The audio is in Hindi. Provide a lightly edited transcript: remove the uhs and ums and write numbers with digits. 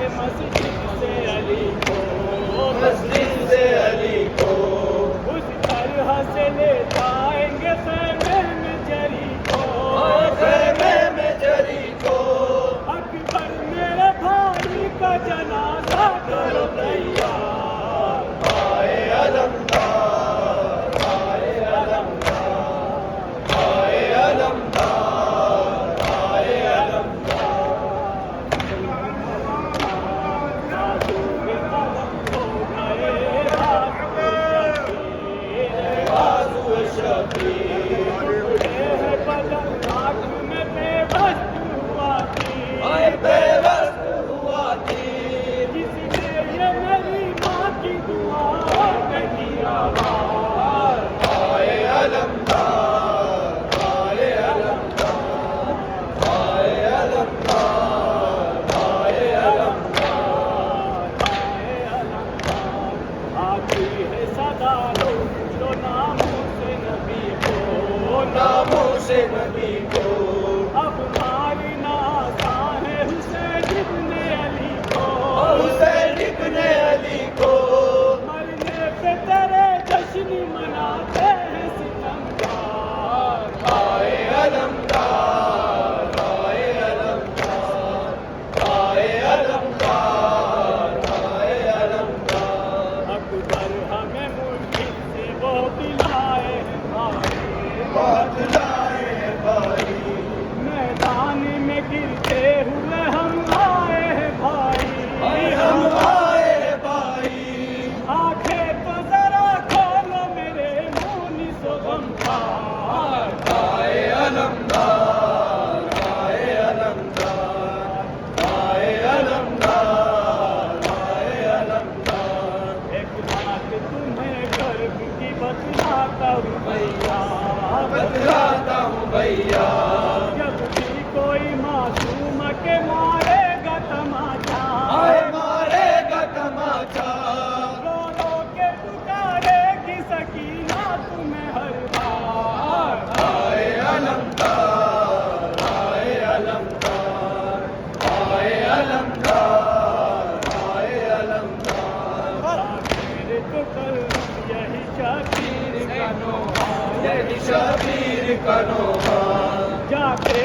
मस्जिद से अली को, मस्जिद से अली को, उस तरह से ले जाएंगे खैमे में जरी को, खैमे में जरी को। अकबर मेरे भाई का जनाजा करो तैयार, आए अलमदार, आए अलमदार, आए अलमदार, आए अलमदार। बाजू में कदम हो गए बाज़ु शबीर, है बदल आँख में बेबस हुआ थी, आए बेबस हुआ थी। इसलिए ये मेरी माँ की दुआ में किया बार, आए अलमदार, आए अलमदार, आए अलमदार, आए अलमदार। आती है सदा लो जो नामों से नबी को, नामों से नबी को, अब मारना आसान है हुसैन इब्ने अली को, हुसैन इब्ने अली को। मरने पे तेरे जश्न मनाते हैं सितमगार, आए अलमदार, आए अलमदार, आए अलमदार, आए अलमदार। अकबर हमें मुश्किल से वो दिलाए भाई, बदलाए भाई, मैदान में गिरते हुए हम आए हैं भाई, हम आए भाई। आंखें तो जरा खोलो मेरे मुनि सो गमखार, आए अलमदार, आए अलमदार, आए अलमदार, आए अलमदार। एक बात तुम्हें गर्व की बतलाता हूँ भैया, बतलाता हूँ भैया, जब भी कोई मासूम के मारेगा तमाचा, आए मारेगा तमाचा। रो रो के पुकारेगी सकीना तुम्हें हर बार, आए अलमदार, आए अलमदार, आए अलमदार, आए अलमदार। मेरे तो कल यही शबीर का नौहार, यही शबीर का नौहार, जाके